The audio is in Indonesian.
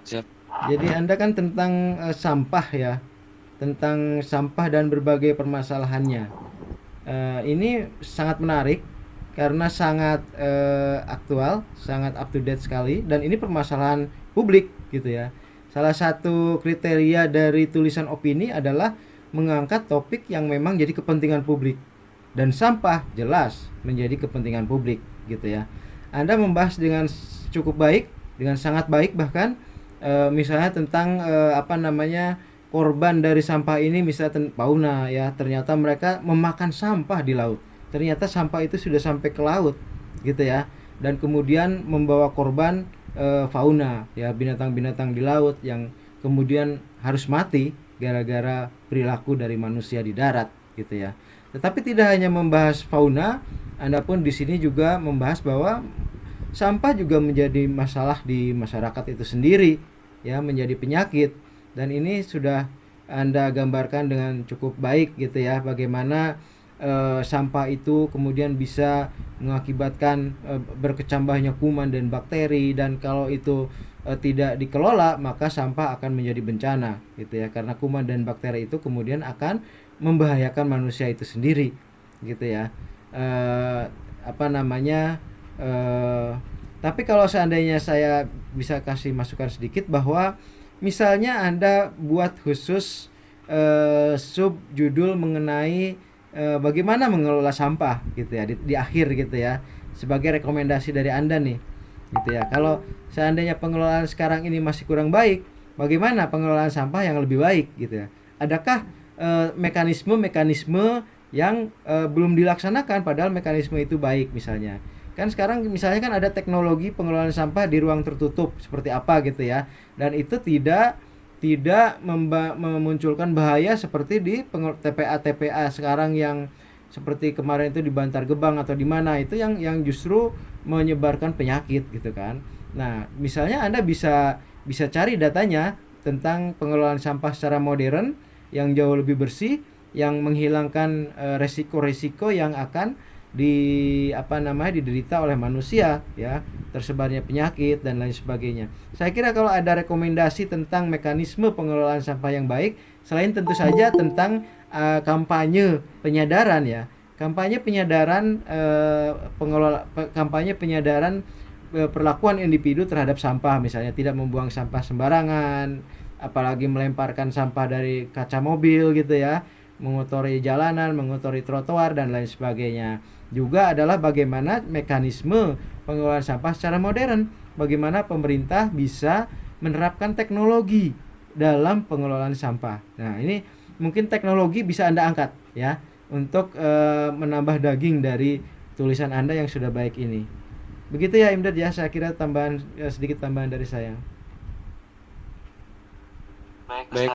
Siap. Jadi Anda kan tentang sampah ya, tentang sampah dan berbagai permasalahannya. Ini sangat menarik karena sangat aktual, sangat up to date sekali, dan ini permasalahan publik gitu ya. Salah satu kriteria dari tulisan opini adalah mengangkat topik yang memang jadi kepentingan publik, dan sampah jelas menjadi kepentingan publik gitu ya. Anda membahas dengan cukup baik, dengan sangat baik bahkan, misalnya tentang apa namanya, korban dari sampah ini, misalnya fauna ya, ternyata mereka memakan sampah di laut, ternyata sampah itu sudah sampai ke laut gitu ya, dan kemudian membawa korban fauna ya, binatang-binatang di laut yang kemudian harus mati gara-gara perilaku dari manusia di darat gitu ya. Tetapi tidak hanya membahas fauna, Anda pun di sini juga membahas bahwa sampah juga menjadi masalah di masyarakat itu sendiri ya, menjadi penyakit, dan ini sudah Anda gambarkan dengan cukup baik gitu ya, bagaimana sampah itu kemudian bisa mengakibatkan berkecambahnya kuman dan bakteri, dan kalau itu tidak dikelola maka sampah akan menjadi bencana gitu ya, karena kuman dan bakteri itu kemudian akan membahayakan manusia itu sendiri gitu ya. Eh, apa namanya, eh, tapi kalau seandainya saya bisa kasih masukan sedikit, bahwa misalnya Anda buat khusus sub judul mengenai bagaimana mengelola sampah gitu ya, di akhir gitu ya, sebagai rekomendasi dari Anda nih gitu ya. Kalau seandainya pengelolaan sekarang ini masih kurang baik, bagaimana pengelolaan sampah yang lebih baik gitu ya? Adakah mekanisme-mekanisme yang belum dilaksanakan padahal mekanisme itu baik misalnya? Kan sekarang misalnya kan ada teknologi pengelolaan sampah di ruang tertutup seperti apa gitu ya, dan itu tidak tidak memunculkan bahaya seperti di TPA-TPA sekarang yang seperti kemarin itu di Bantar Gebang atau di mana itu, yang justru menyebarkan penyakit gitu kan. Nah, misalnya Anda bisa bisa cari datanya tentang pengelolaan sampah secara modern yang jauh lebih bersih, yang menghilangkan resiko-resiko yang akan apa namanya, diderita oleh manusia ya, tersebarnya penyakit dan lain sebagainya. Saya kira kalau ada rekomendasi tentang mekanisme pengelolaan sampah yang baik, selain tentu saja tentang kampanye penyadaran ya, kampanye penyadaran kampanye penyadaran perlakuan individu terhadap sampah, misalnya tidak membuang sampah sembarangan, apalagi melemparkan sampah dari kaca mobil gitu ya, mengotori jalanan, mengotori trotoar dan lain sebagainya. Juga adalah bagaimana mekanisme pengelolaan sampah secara modern, bagaimana pemerintah bisa menerapkan teknologi dalam pengelolaan sampah. Nah, ini mungkin teknologi bisa Anda angkat ya, untuk menambah daging dari tulisan Anda yang sudah baik ini. Begitu ya Imdad ya, saya kira tambahan sedikit tambahan dari saya. Baik.